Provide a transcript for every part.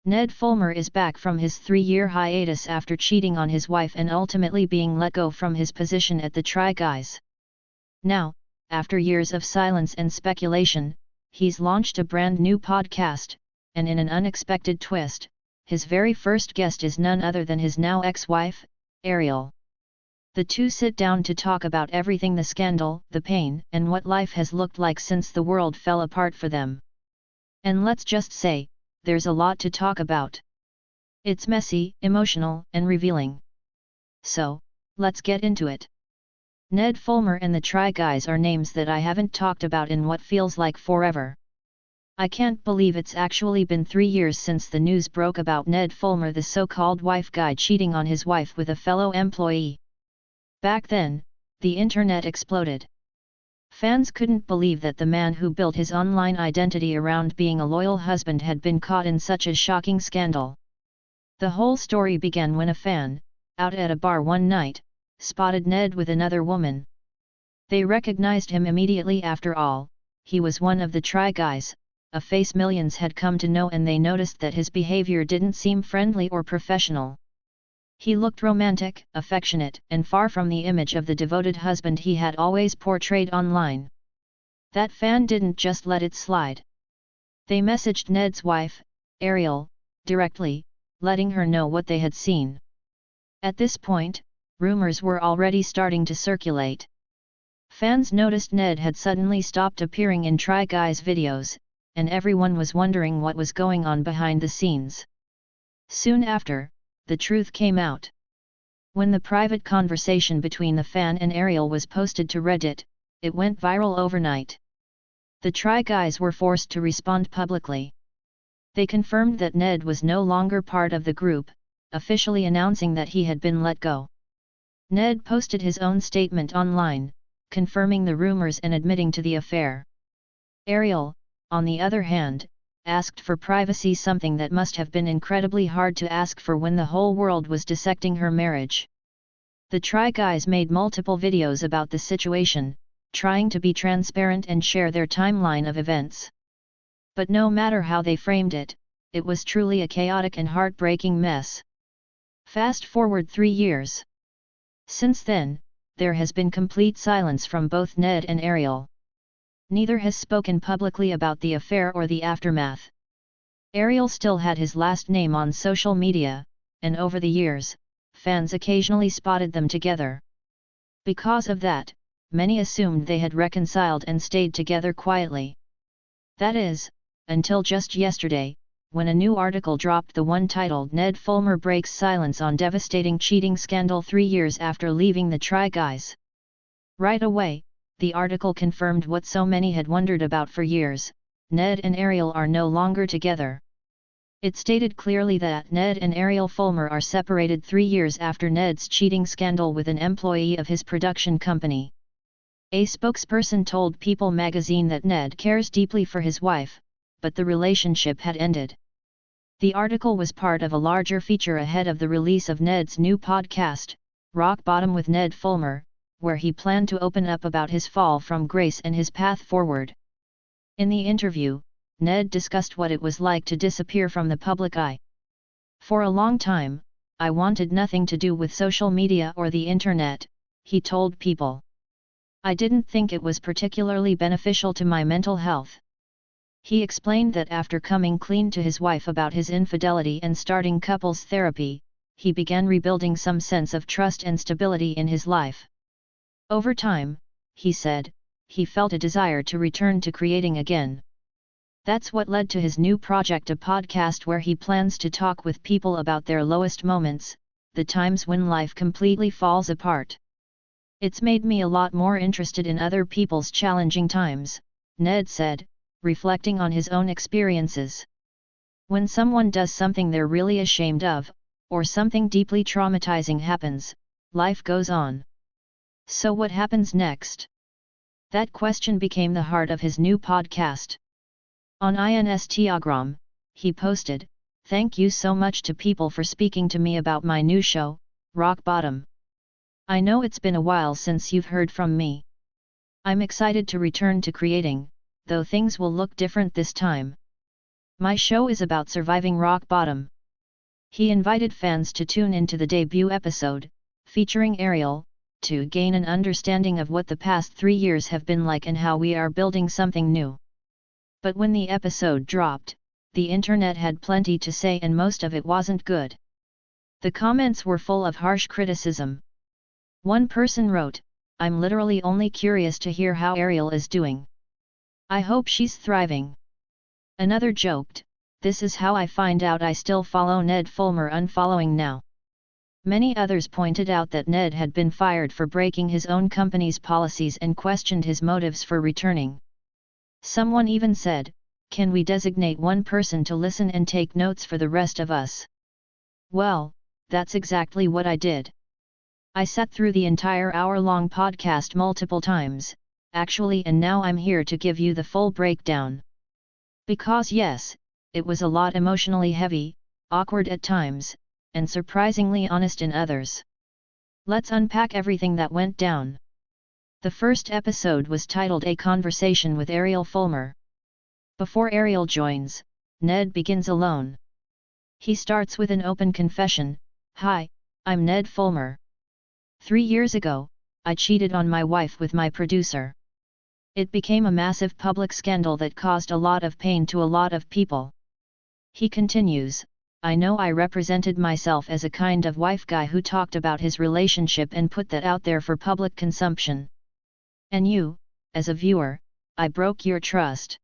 Ned Fulmer is back from his 3-year hiatus after cheating on his wife and ultimately being let go from his position at the Try Guys. Now, after years of silence and speculation, he's launched a brand new podcast, and in an unexpected twist, his very first guest is none other than his now ex-wife, Ariel. The two sit down to talk about everything: the scandal, the pain, and what life has looked like since the world fell apart for them. And let's just say, there's a lot to talk about. It's messy, emotional, and revealing. So, let's get into it. Ned Fulmer and the Try Guys are names that I haven't talked about in what feels like forever. I can't believe it's actually been 3 years since the news broke about Ned Fulmer, the so-called wife guy, cheating on his wife with a fellow employee. Back then, the internet exploded. Fans couldn't believe that the man who built his online identity around being a loyal husband had been caught in such a shocking scandal. The whole story began when a fan, out at a bar one night, spotted Ned with another woman. They recognized him immediately. After all, he was one of the Try Guys, a face millions had come to know, and they noticed that his behavior didn't seem friendly or professional. He looked romantic, affectionate, and far from the image of the devoted husband he had always portrayed online. That fan didn't just let it slide. They messaged Ned's wife, Ariel, directly, letting her know what they had seen. At this point, rumors were already starting to circulate. Fans noticed Ned had suddenly stopped appearing in Try Guys videos, and everyone was wondering what was going on behind the scenes. Soon after, the truth came out. When the private conversation between the fan and Ariel was posted to Reddit, it went viral overnight. The Try Guys were forced to respond publicly. They confirmed that Ned was no longer part of the group, officially announcing that he had been let go. Ned posted his own statement online, confirming the rumors and admitting to the affair. Ariel, on the other hand, asked for privacy, something that must have been incredibly hard to ask for when the whole world was dissecting her marriage. The Try Guys made multiple videos about the situation, trying to be transparent and share their timeline of events. But no matter how they framed it, it was truly a chaotic and heartbreaking mess. Fast forward 3 years. Since then, there has been complete silence from both Ned and Ariel. Neither has spoken publicly about the affair or the aftermath. Ariel still had his last name on social media, and over the years, fans occasionally spotted them together. Because of that, many assumed they had reconciled and stayed together quietly. That is, until just yesterday, when a new article dropped, the one titled "Ned Fulmer Breaks Silence on Devastating Cheating Scandal 3 Years After Leaving the Try Guys." Right away, the article confirmed what so many had wondered about for years: Ned and Ariel are no longer together. It stated clearly that Ned and Ariel Fulmer are separated 3 years after Ned's cheating scandal with an employee of his production company. A spokesperson told People magazine that Ned cares deeply for his wife, but the relationship had ended. The article was part of a larger feature ahead of the release of Ned's new podcast, Rock Bottom with Ned Fulmer, where he planned to open up about his fall from grace and his path forward. In the interview, Ned discussed what it was like to disappear from the public eye. "For a long time, I wanted nothing to do with social media or the internet," he told People. "I didn't think it was particularly beneficial to my mental health." He explained that after coming clean to his wife about his infidelity and starting couples therapy, he began rebuilding some sense of trust and stability in his life. Over time, he said, he felt a desire to return to creating again. That's what led to his new project, a podcast where he plans to talk with people about their lowest moments, the times when life completely falls apart. "It's made me a lot more interested in other people's challenging times," Ned said, reflecting on his own experiences. "When someone does something they're really ashamed of, or something deeply traumatizing happens, life goes on. So what happens next?" That question became the heart of his new podcast. On Instagram, he posted, "Thank you so much to People for speaking to me about my new show, Rock Bottom. I know it's been a while since you've heard from me. I'm excited to return to creating, though things will look different this time. My show is about surviving rock bottom. He invited fans to tune into the debut episode, featuring Ariel, to gain an understanding of what the past 3 years have been like and how we are building something new. But when the episode dropped, the internet had plenty to say and most of it wasn't good. The comments were full of harsh criticism. One person wrote, "I'm literally only curious to hear how Ariel is doing. I hope she's thriving." Another joked, "This is how I find out I still follow Ned Fulmer, unfollowing now." Many others pointed out that Ned had been fired for breaking his own company's policies and questioned his motives for returning. Someone even said, "Can we designate one person to listen and take notes for the rest of us?" Well, that's exactly what I did. I sat through the entire hour-long podcast multiple times, actually, and now I'm here to give you the full breakdown. Because yes, it was a lot emotionally heavy, awkward at times, and surprisingly honest in others. Let's unpack everything that went down. The first episode was titled A Conversation with Ariel Fulmer. Before Ariel joins, Ned begins alone. He starts with an open confession, "Hi, I'm Ned Fulmer. 3 years ago, I cheated on my wife with my producer. It became a massive public scandal that caused a lot of pain to a lot of people." He continues, "I know I represented myself as a kind of wife guy who talked about his relationship and put that out there for public consumption. And you, as a viewer, I broke your trust.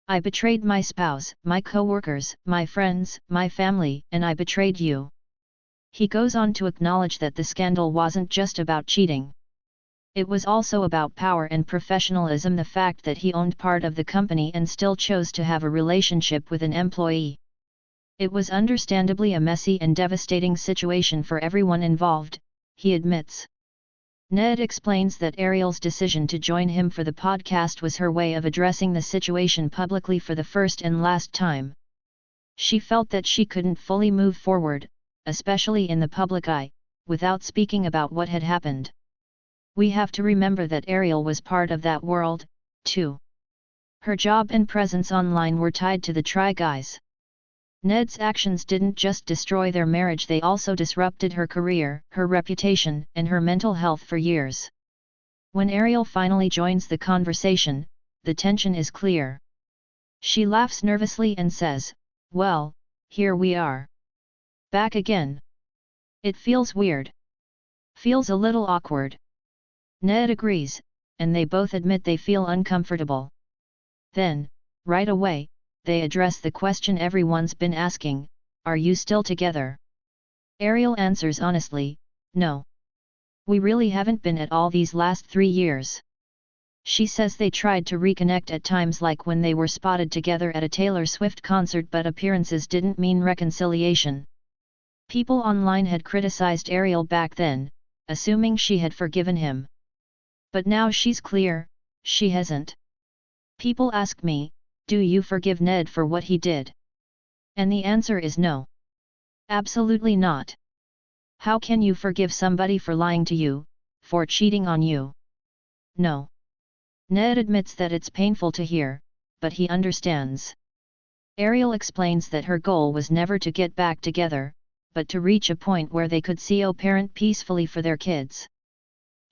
I betrayed my spouse, my co-workers, my friends, my family, and I betrayed you." He goes on to acknowledge that the scandal wasn't just about cheating. It was also about power and professionalism, the fact that he owned part of the company and still chose to have a relationship with an employee. It was understandably a messy and devastating situation for everyone involved, he admits. Ned explains that Ariel's decision to join him for the podcast was her way of addressing the situation publicly for the first and last time. She felt that she couldn't fully move forward, especially in the public eye, without speaking about what had happened. We have to remember that Ariel was part of that world, too. Her job and presence online were tied to the Try Guys. Ned's actions didn't just destroy their marriage, they also disrupted her career, her reputation, and her mental health for years. When Ariel finally joins the conversation, the tension is clear. She laughs nervously and says, "Well, here we are. Back again. It feels weird. Feels a little awkward." Ned agrees, and they both admit they feel uncomfortable. Then, right away, they address the question everyone's been asking, "Are you still together?" Ariel answers honestly, "No. We really haven't been at all these last 3 years." She says they tried to reconnect at times, like when they were spotted together at a Taylor Swift concert, but appearances didn't mean reconciliation. People online had criticized Ariel back then, assuming she had forgiven him. But now she's clear, she hasn't. People ask me, "Do you forgive Ned for what he did?" And the answer is no. Absolutely not. How can you forgive somebody for lying to you, for cheating on you? No. Ned admits that it's painful to hear, but he understands. Ariel explains that her goal was never to get back together, but to reach a point where they could co-parent peacefully for their kids.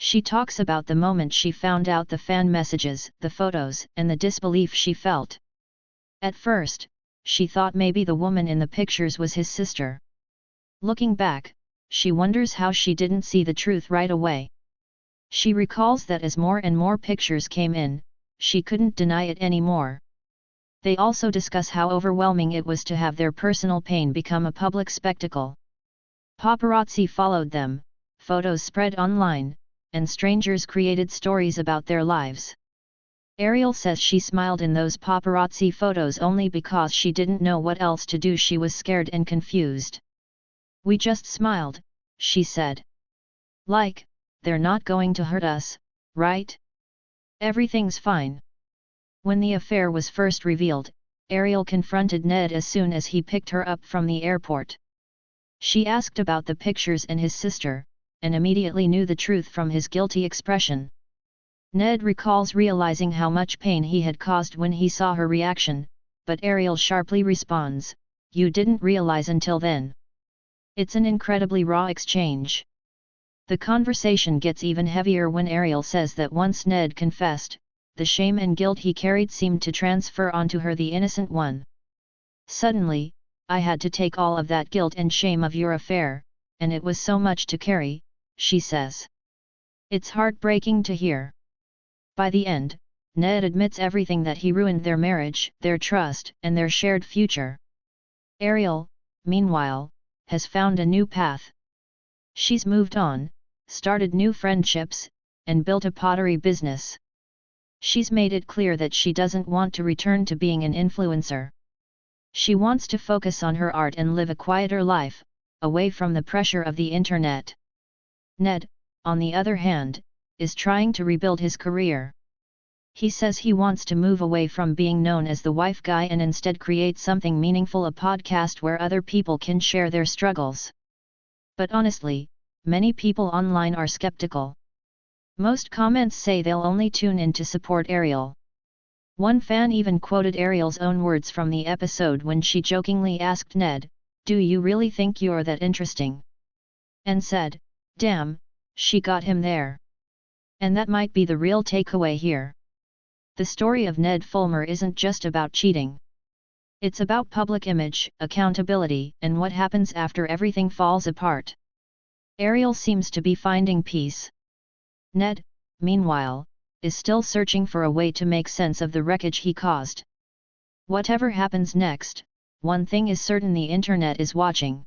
She talks about the moment she found out the fan messages, the photos, and the disbelief she felt. At first, she thought maybe the woman in the pictures was his sister. Looking back, she wonders how she didn't see the truth right away. She recalls that as more and more pictures came in, she couldn't deny it anymore. They also discuss how overwhelming it was to have their personal pain become a public spectacle. Paparazzi followed them, photos spread online, and strangers created stories about their lives. Ariel says she smiled in those paparazzi photos only because she didn't know what else to do. She was scared and confused. "We just smiled," she said. "Like, they're not going to hurt us, right? Everything's fine." When the affair was first revealed, Ariel confronted Ned as soon as he picked her up from the airport. She asked about the pictures and his sister, and immediately knew the truth from his guilty expression. Ned recalls realizing how much pain he had caused when he saw her reaction, but Ariel sharply responds, "You didn't realize until then." It's an incredibly raw exchange. The conversation gets even heavier when Ariel says that once Ned confessed, the shame and guilt he carried seemed to transfer onto her, the innocent one. "Suddenly, I had to take all of that guilt and shame of your affair, and it was so much to carry," she says. It's heartbreaking to hear. By the end, Ned admits everything, that he ruined their marriage, their trust, and their shared future. Ariel, meanwhile, has found a new path. She's moved on, started new friendships, and built a pottery business. She's made it clear that she doesn't want to return to being an influencer. She wants to focus on her art and live a quieter life, away from the pressure of the internet. Ned, on the other hand, is trying to rebuild his career. He says he wants to move away from being known as the wife guy and instead create something meaningful, a podcast where other people can share their struggles. But honestly, many people online are skeptical. Most comments say they'll only tune in to support Ariel. One fan even quoted Ariel's own words from the episode when she jokingly asked Ned, "Do you really think you're that interesting?" And said, "Damn, she got him there." And that might be the real takeaway here. The story of Ned Fulmer isn't just about cheating. It's about public image, accountability, and what happens after everything falls apart. Ariel seems to be finding peace. Ned, meanwhile, is still searching for a way to make sense of the wreckage he caused. Whatever happens next, one thing is certain: the internet is watching.